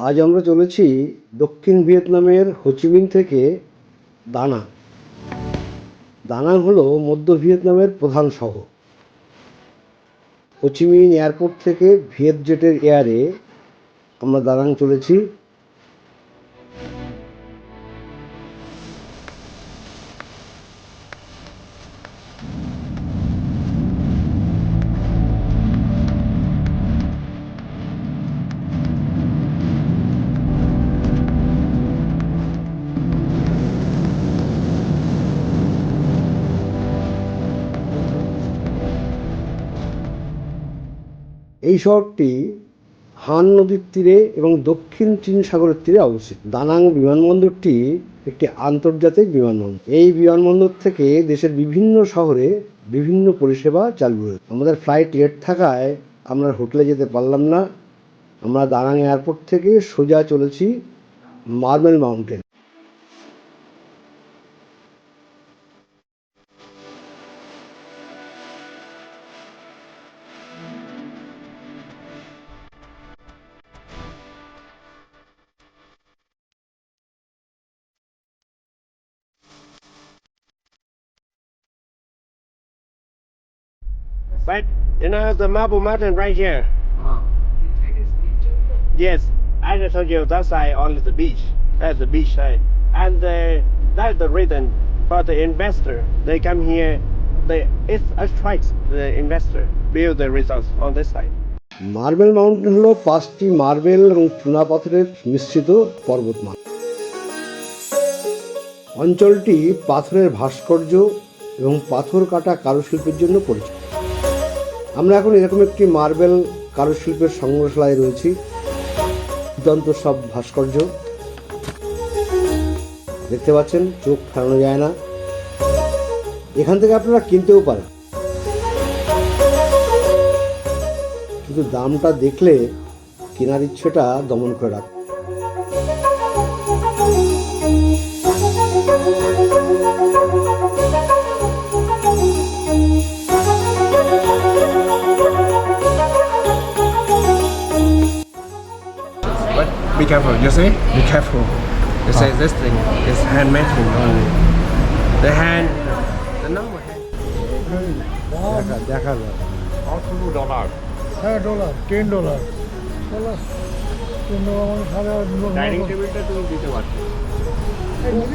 আজ আমরা চলেছি দক্ষিণ ভিয়েতনামের হোচিমিন থেকে দানাং। দানাং হলো মধ্য ভিয়েতনামের প্রধান শহর। হোচিমিন এয়ারপোর্ট থেকে ভিয়েতজেটের এয়ারে আমরা দানাং চলেছি। এই শহরটি হান নদীর তীরে এবং দক্ষিণ চীন সাগরের তীরে অবস্থিত। দানাং বিমানবন্দরটি একটি আন্তর্জাতিক বিমানবন্দর। এই বিমানবন্দর থেকে দেশের বিভিন্ন শহরে বিভিন্ন পরিষেবা চালু রয়েছে। আমাদের ফ্লাইট লেট থাকায় আমরা হোটেলে যেতে পারলাম না। আমরা দানাং এয়ারপোর্ট থেকে সোজা চলেছি marble mountain. But the Marble Mountain right here. Yes, I just told you that side only the beach. That's the beach side, and that's the reason for the investor. They come here. It's attracts the investor build the resorts on this side. Marble mountain হলো 5টি marble এবং চুনা পাথরের মিশ্রিত পর্বতমালা। অঞ্চলটি পাথরের ভাস্কর্য এবং পাথর কাটা কারুশিল্পের জন্য পরিচিত। আমরা এখন এরকম একটি মার্বেল কারুশিল্পের সংগ্রহশালায় রয়েছি। দুর্দান্ত সব ভাস্কর্য দেখতে পাচ্ছেন, চোখ ফেরানো যায় না। এখান থেকে আপনারা কিনতেও পারেন, কিন্তু দামটা দেখলে কেনার ইচ্ছেটা দমন করে রাখবে। Be careful, you see? Be careful. You say this thing is handmade only. The hand, the normal hand. দেখা যায় $2. হ্যাঁ $10 $10 ডাইনিং টেবিলটা তুমি দিতে পারছো।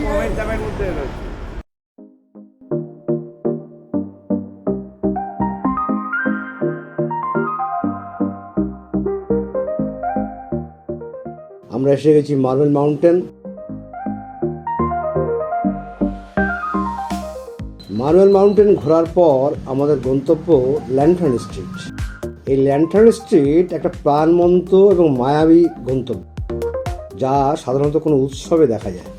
কমের দামের মধ্যে রয়েছে। আমরা এসে গেছি মার্বেল মাউন্টেন। মার্বেল মাউন্টেন ঘোরার পর আমাদের গন্তব্য ল্যান্টার্ন স্ট্রিট। এই ল্যান্টার্ন স্ট্রিট একটা প্রাণবন্ত এবং মায়াবী গন্তব্য, যা সাধারণত কোনো উৎসবে দেখা যায়।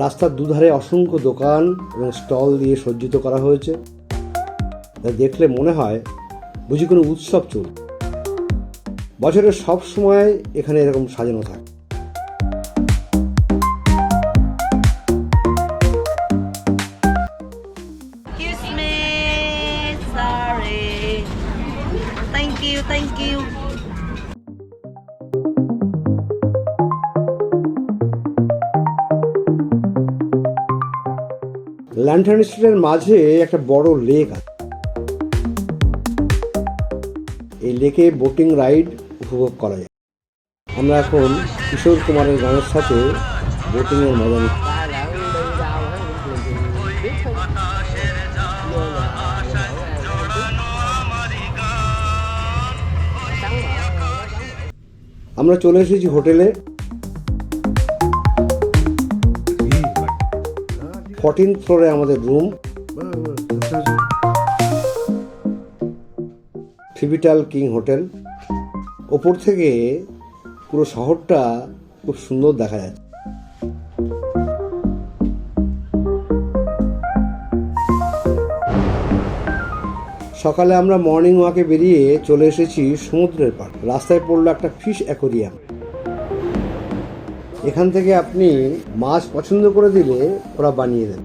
রাস্তার দুধারে অসংখ্য দোকান এবং স্টল দিয়ে সজ্জিত করা হয়েছে, যা দেখলে মনে হয় বুঝি কোনো উৎসব চলছে। বছরের সব সময় এখানে এরকম সাজানো থাকে। Excuse me, sorry. Thank you. Lantern স্ট্রিটের মাঝে একটা বড় লেক আছে। এই লেকে বোটিং রাইড উপভোগ করা যায়। আমরা এখন কিশোর কুমারের গানের সাথে বোটিংয়ের মজা নিচ্ছি। আমরা চলে এসেছি হোটেলে। 14th ফ্লোরে আমাদের রুম। থিবিটাল king hotel. ওপর থেকে পুরো শহরটা খুব সুন্দর দেখা যাচ্ছে। সকালে আমরা মর্নিং ওয়াকে বেরিয়ে চলে এসেছি সমুদ্রের পাড়। রাস্তায় পড়লো একটা ফিশ অ্যাকোরিয়াম। এখান থেকে আপনি মাছ পছন্দ করে দিলে ওরা বানিয়ে দেন।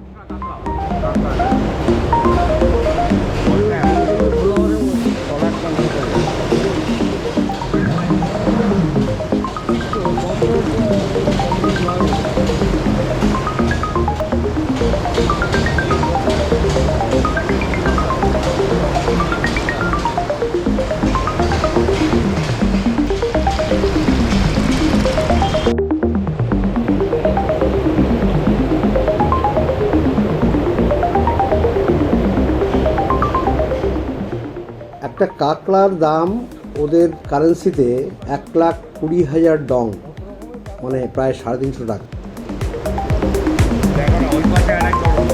একটা কাঁকড়ার দাম ওদের কারেন্সিতে 1,20,000 ডং, মানে প্রায় 350 টাকা। দেখো না ওই পাশে আরেক গরম।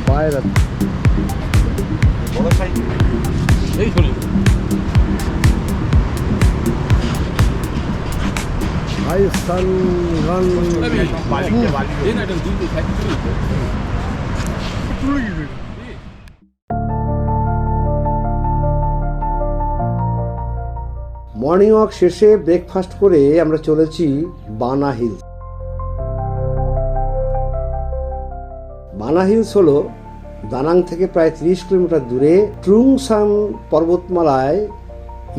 পায়রা বড় সাইজ এই শুনি রাজস্থান গান বালিতে বালি দেন এটা দুই দুই খাই মর্নিং ওয়াক শেষে ব্রেকফাস্ট করে আমরা চলেছি বানা হিলস। বানা হিলস হলো দানাং থেকে প্রায় 30 কিলোমিটার দূরে ট্রুংসাং পর্বতমালায়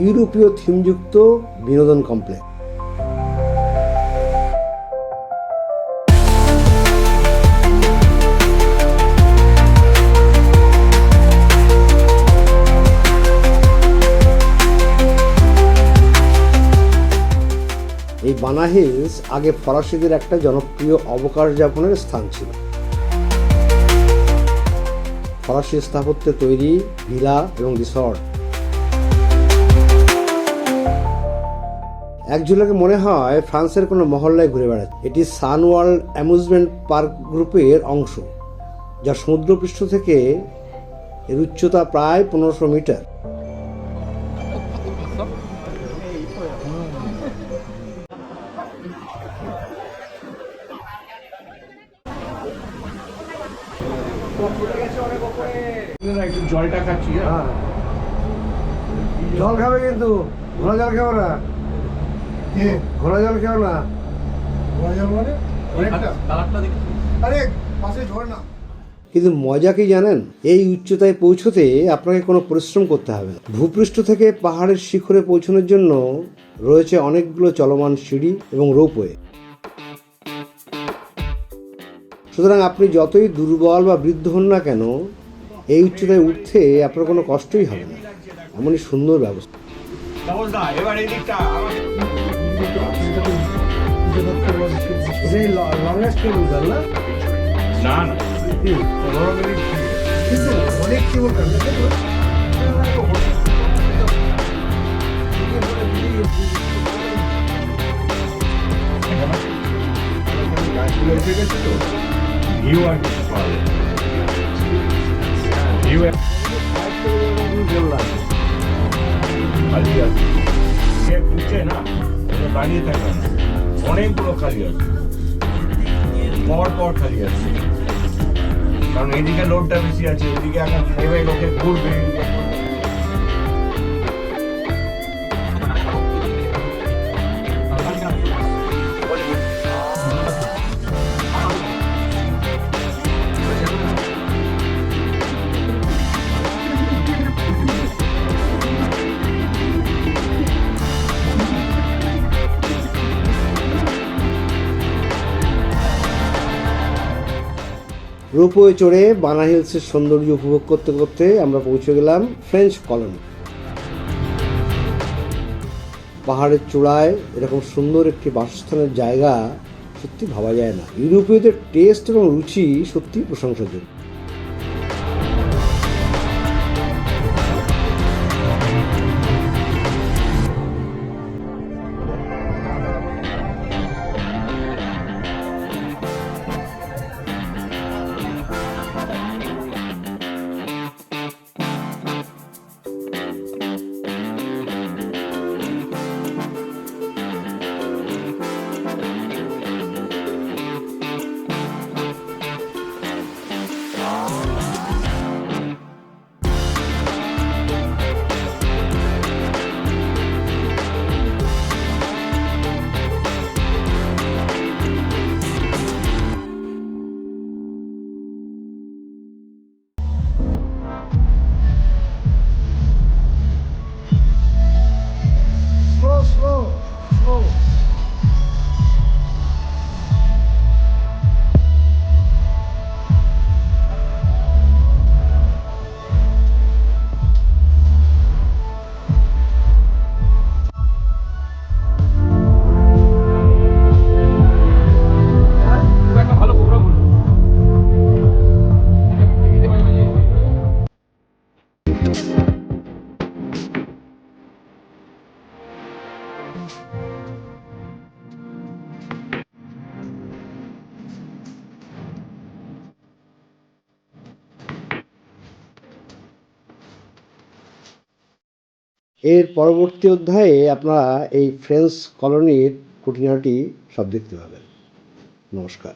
ইউরোপীয় থিমযুক্ত বিনোদন কমপ্লেক্স। এই বানা হিলস আগে ফরাসিদের একটা জনপ্রিয় অবকাশ যাপনের স্থান ছিল। ফরাসি স্থাপত্যে তৈরি ভিলা এবং রিসর্ট। এক ঝলকে মনে হয় ফ্রান্সের কোনো মহল্লায় ঘুরে বেড়াচ্ছে। এটি সান ওয়ার্ল্ড অ্যামিউজমেন্ট পার্ক গ্রুপের অংশ, যা সমুদ্রপৃষ্ঠ থেকে এর উচ্চতা প্রায় 1500 মিটার। একটু জলটা খাচ্ছি জল খাবে কিন্তু ঘোড়া জল খাও না, ঘোড়া জল খাও না। কিন্তু মজা কি জানেন, এই উচ্চতায় পৌঁছতে আপনাকে কোনো পরিশ্রম করতে হবে না। ভূপৃষ্ঠ থেকে পাহাড়ের শিখরে পৌঁছানোর জন্য রয়েছে অনেকগুলো চলমান সিঁড়ি এবং রোপওয়ে। সুতরাং আপনি যতই দুর্বল বা বৃদ্ধ হন না কেন, এই উচ্চতায় উঠতে আপনার কোনো কষ্টই হবে না। এমনই সুন্দর ব্যবস্থা। না না অনেক ভিউ আর কিছু পাওয়া যায় ভিউ খালি আছে সে বুঝছে না, দাঁড়িয়ে থাকে না, অনেকগুলো খালি আছে, পর পর খালি আছে, কারণ এদিকে লোডটা বেশি আছে, এদিকে এখন নেবে লোকে ঘুরবে। রোপওয়ে চড়ে বানা হিলসের সৌন্দর্য উপভোগ করতে করতে আমরা পৌঁছে গেলাম ফ্রেঞ্চ কলোনি। পাহাড়ের চূড়ায় এরকম সুন্দর একটি বাসস্থানের জায়গা সত্যি ভাবা যায় না। ইউরোপীয়দের টেস্ট এবং রুচি সত্যি প্রশংসাযোগ্য। এর পরবর্তী অধ্যায়ে আপনারা এই ফ্রেঞ্চ কলোনির খুঁটিনাটি সব দেখতে পাবেন। নমস্কার।